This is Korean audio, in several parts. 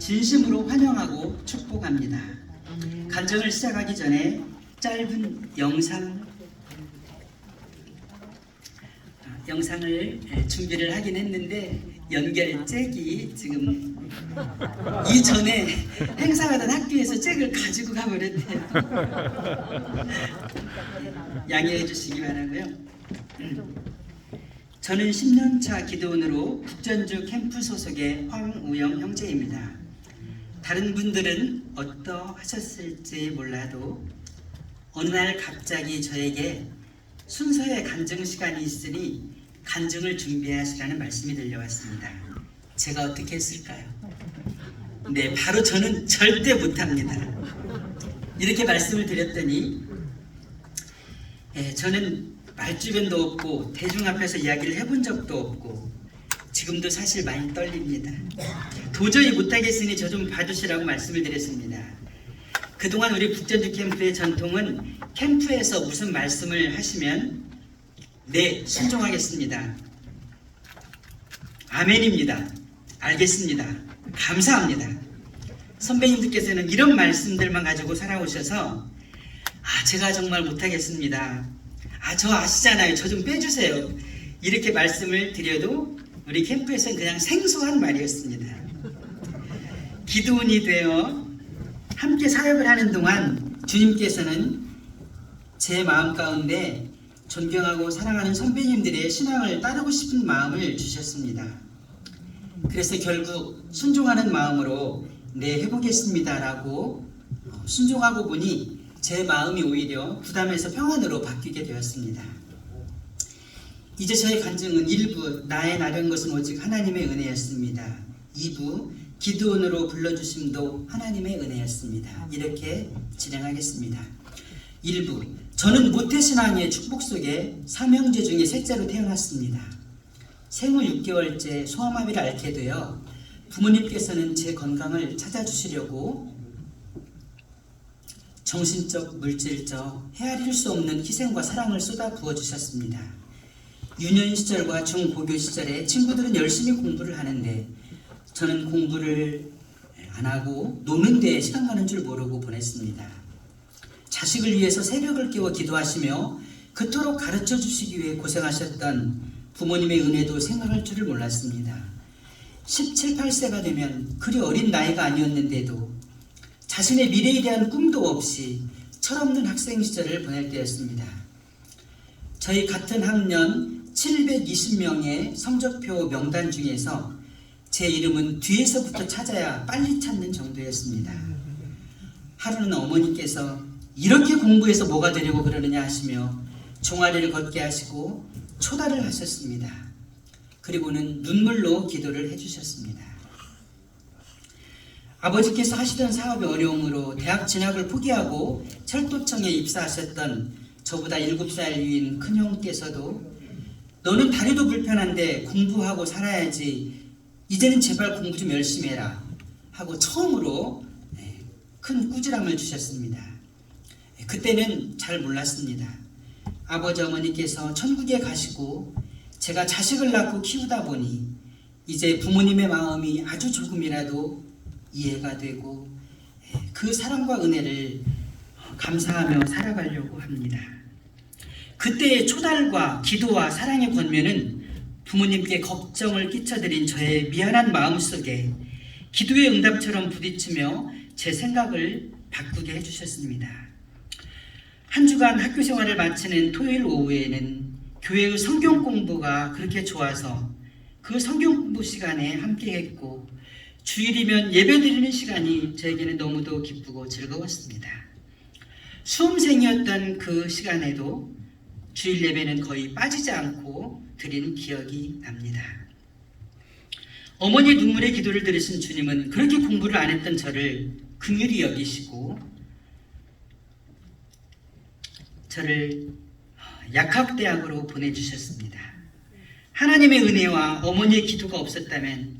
진심으로 환영하고 축복합니다. 간증을 시작하기 전에 짧은 영상을 준비를 하긴 했는데 연결잭이 지금 이전에 행사하던 학교에서 잭을 가지고 가버렸네요. 양해해 주시기 바라고요. 저는 10년차 기도원으로 북전주 캠프 소속의 황우영 형제입니다. 다른 분들은 어떠하셨을지 몰라도 어느 날 갑자기 저에게 순서의 간증 시간이 있으니 간증을 준비하시라는 말씀이 들려왔습니다. 제가 어떻게 했을까요? 네, 바로 저는 절대 못합니다. 이렇게 말씀을 드렸더니 저는 말주변도 없고 대중 앞에서 이야기를 해본 적도 없고 지금도 사실 많이 떨립니다. 도저히 못하겠으니 저 좀 봐주시라고 말씀을 드렸습니다. 그동안 우리 북전주 캠프의 전통은 캠프에서 무슨 말씀을 하시면 네, 순종하겠습니다. 아멘입니다. 알겠습니다. 감사합니다. 선배님들께서는 이런 말씀들만 가지고 살아오셔서 제가 정말 못하겠습니다. 저 아시잖아요. 저 좀 빼주세요. 이렇게 말씀을 드려도 우리 캠프에서는 그냥 생소한 말이었습니다. 기도원이 되어 함께 사역을 하는 동안 주님께서는 제 마음 가운데 존경하고 사랑하는 선배님들의 신앙을 따르고 싶은 마음을 주셨습니다. 그래서 결국 순종하는 마음으로 네, 해보겠습니다 라고 순종하고 보니 제 마음이 오히려 부담에서 평안으로 바뀌게 되었습니다. 이제 저의 간증은 1부 나의 나른 것은 오직 하나님의 은혜였습니다. 2부 기도원으로 불러주심도 하나님의 은혜였습니다. 이렇게 진행하겠습니다. 1부 저는 모태신앙의 축복 속에 삼형제 중에 셋째로 태어났습니다. 생후 6개월째 소아마비를 앓게 되어 부모님께서는 제 건강을 찾아주시려고 정신적, 물질적, 헤아릴 수 없는 희생과 사랑을 쏟아 부어주셨습니다. 유년 시절과 중고교 시절에 친구들은 열심히 공부를 하는데 저는 공부를 안 하고 노는 데에 시간 가는 줄 모르고 보냈습니다. 자식을 위해서 새벽을 깨워 기도하시며 그토록 가르쳐 주시기 위해 고생하셨던 부모님의 은혜도 생각할 줄을 몰랐습니다. 17, 18세가 되면 그리 어린 나이가 아니었는데도 자신의 미래에 대한 꿈도 없이 철없는 학생 시절을 보낼 때였습니다. 저희 같은 학년 720명의 성적표 명단 중에서 제 이름은 뒤에서부터 찾아야 빨리 찾는 정도였습니다. 하루는 어머니께서 이렇게 공부해서 뭐가 되려고 그러느냐 하시며 종아리를 걷게 하시고 초달을 하셨습니다. 그리고는 눈물로 기도를 해주셨습니다. 아버지께서 하시던 사업의 어려움으로 대학 진학을 포기하고 철도청에 입사하셨던 저보다 7살 위인 큰형께서도 너는 다리도 불편한데 공부하고 살아야지 이제는 제발 공부 좀 열심히 해라 하고 처음으로 큰 꾸지람을 주셨습니다. 그때는 잘 몰랐습니다. 아버지 어머니께서 천국에 가시고 제가 자식을 낳고 키우다 보니 이제 부모님의 마음이 아주 조금이라도 이해가 되고 그 사랑과 은혜를 감사하며 살아가려고 합니다. 그때의 초달과 기도와 사랑의 권면은 부모님께 걱정을 끼쳐드린 저의 미안한 마음속에 기도의 응답처럼 부딪히며 제 생각을 바꾸게 해주셨습니다. 한 주간 학교 생활을 마치는 토요일 오후에는 교회의 성경 공부가 그렇게 좋아서 그 성경 공부 시간에 함께 했고 주일이면 예배드리는 시간이 저에게는 너무도 기쁘고 즐거웠습니다. 수험생이었던 그 시간에도 주일 예배는 거의 빠지지 않고 드린 기억이 납니다. 어머니의 눈물의 기도를 들으신 주님은 그렇게 공부를 안 했던 저를 긍휼히 여기시고 저를 약학대학으로 보내주셨습니다. 하나님의 은혜와 어머니의 기도가 없었다면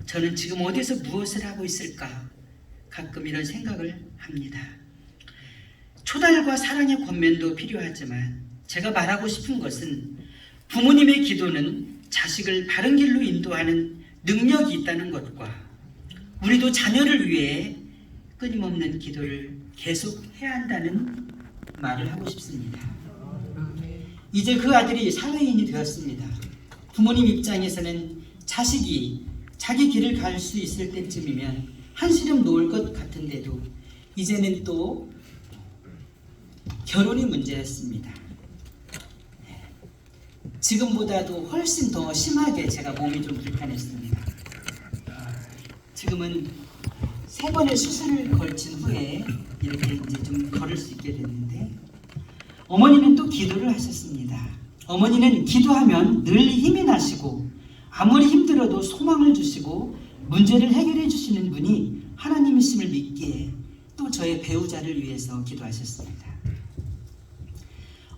저는 지금 어디서 무엇을 하고 있을까 가끔 이런 생각을 합니다. 초달과 사랑의 권면도 필요하지만 제가 말하고 싶은 것은 부모님의 기도는 자식을 바른 길로 인도하는 능력이 있다는 것과 우리도 자녀를 위해 끊임없는 기도를 계속 해야 한다는 말을 하고 싶습니다. 이제 그 아들이 사회인이 되었습니다. 부모님 입장에서는 자식이 자기 길을 갈 수 있을 때쯤이면 한시름 놓을 것 같은데도 이제는 또 결혼이 문제였습니다. 지금보다도 훨씬 더 심하게 제가 몸이 좀 불편했습니다. 지금은 3번의 수술을 걸친 후에 이렇게 이제 좀 걸을 수 있게 됐는데, 어머니는 또 기도를 하셨습니다. 어머니는 기도하면 늘 힘이 나시고 아무리 힘들어도 소망을 주시고 문제를 해결해 주시는 분이 하나님이심을 믿기에 또 저의 배우자를 위해서 기도하셨습니다.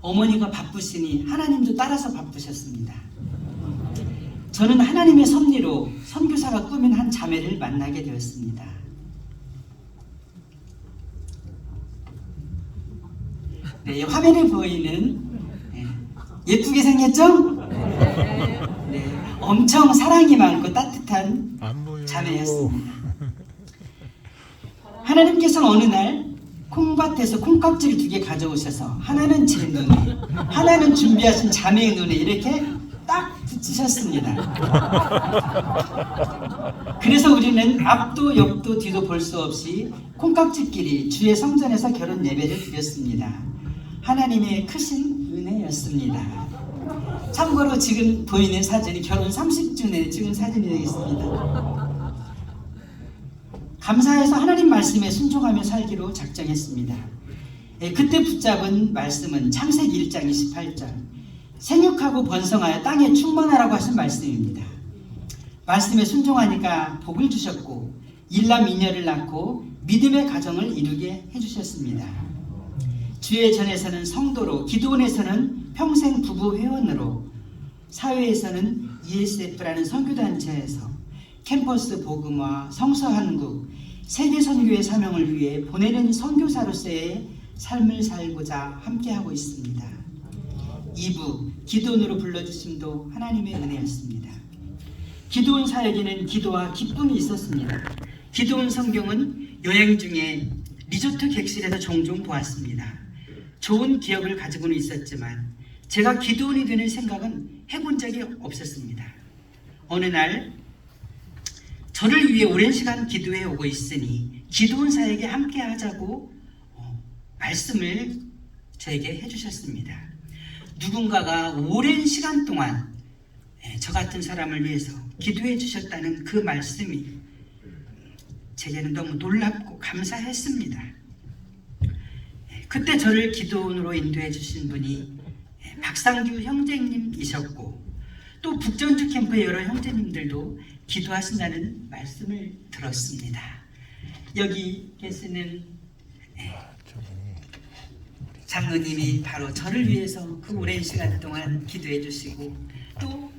어머니가 바쁘시니 하나님도 따라서 바쁘셨습니다. 저는 하나님의 섭리로 선교사가 꾸민 한 자매를 만나게 되었습니다. 네, 화면에 보이는 예쁘게 생겼죠? 네, 엄청 사랑이 많고 따뜻한 자매였습니다. 하나님께서는 어느 날 콩밭에서 콩깍지를 2개 가져오셔서 하나는 제 눈에, 하나는 준비하신 자매의 눈에 이렇게 딱 붙이셨습니다. 그래서 우리는 앞도 옆도 뒤도 볼 수 없이 콩깍지끼리 주의 성전에서 결혼 예배를 드렸습니다. 하나님의 크신 은혜였습니다. 참고로 지금 보이는 사진이 결혼 30주년에 찍은 사진이 되겠습니다. 감사해서 하나님 말씀에 순종하며 살기로 작정했습니다. 그때 붙잡은 말씀은 창세기 1장 28절, 생육하고 번성하여 땅에 충만하라고 하신 말씀입니다. 말씀에 순종하니까 복을 주셨고 일남 이녀를 낳고 믿음의 가정을 이루게 해주셨습니다. 주의 전에서는 성도로, 기도원에서는 평생 부부 회원으로, 사회에서는 ESF라는 선교단체에서 캠퍼스 복음화, 성서한국, 세계선교의 사명을 위해 보내는 선교사로서의 삶을 살고자 함께하고 있습니다. 2부 기도원으로 불러주심도 하나님의 은혜였습니다. 기도원 사역에는 기도와 기쁨이 있었습니다. 기도원 성경은 여행 중에 리조트 객실에서 종종 보았습니다. 좋은 기억을 가지고는 있었지만 제가 기도원이 되는 생각은 해본 적이 없었습니다. 어느 날 저를 위해 오랜 시간 기도해 오고 있으니 기도원 사역에 함께 하자고 말씀을 저에게 해주셨습니다. 누군가가 오랜 시간 동안 저 같은 사람을 위해서 기도해 주셨다는 그 말씀이 제게는 너무 놀랍고 감사했습니다. 그때 저를 기도원으로 인도해 주신 분이 박상규 형제님이셨고 또 북전주 캠프의 여러 형제님들도 기도하신다는 말씀을 들었습니다. 여기 계시는 장로님이 바로 저를 위해서 그 오랜 시간 동안 기도해 주시고 또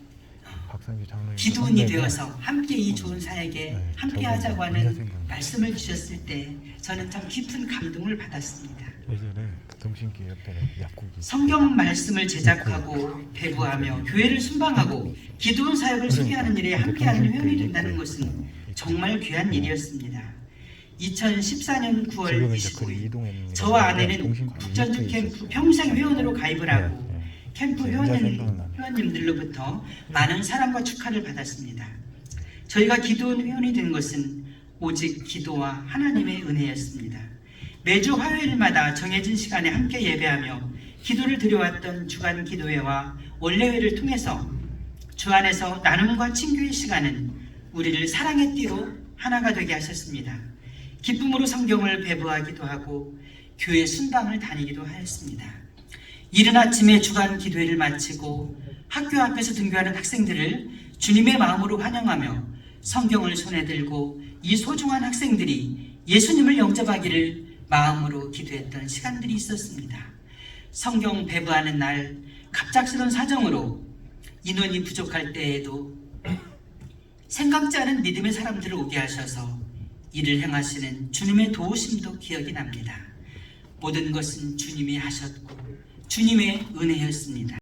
기도원이 되어서 함께 이 좋은 사역에 함께 하자고 하는 말씀을 주셨을 때 저는 참 깊은 감동을 받았습니다. 성경 말씀을 제작하고 배부하며 교회를 순방하고 기도원 사역을 소개하는 일에 함께하는 회원이 된다는 것은 정말 귀한 일이었습니다. 2014년 9월 25일 저와 아내는 북전주 캠프 평생 회원으로 가입을 하고 캠프 회원님들로부터 많은 사랑과 축하를 받았습니다. 저희가 기도원 회원이 된 것은 오직 기도와 하나님의 은혜였습니다. 매주 화요일마다 정해진 시간에 함께 예배하며 기도를 드려왔던 주간 기도회와 원래회를 통해서 주 안에서 나눔과 친교의 시간은 우리를 사랑의 띠로 하나가 되게 하셨습니다. 기쁨으로 성경을 배부하기도 하고 교회 순방을 다니기도 하였습니다. 이른 아침에 주간 기도회를 마치고 학교 앞에서 등교하는 학생들을 주님의 마음으로 환영하며 성경을 손에 들고 이 소중한 학생들이 예수님을 영접하기를 마음으로 기도했던 시간들이 있었습니다. 성경 배부하는 날 갑작스러운 사정으로 인원이 부족할 때에도 생각지 않은 믿음의 사람들을 오게 하셔서 이를 행하시는 주님의 도우심도 기억이 납니다. 모든 것은 주님이 하셨고 주님의 은혜였습니다.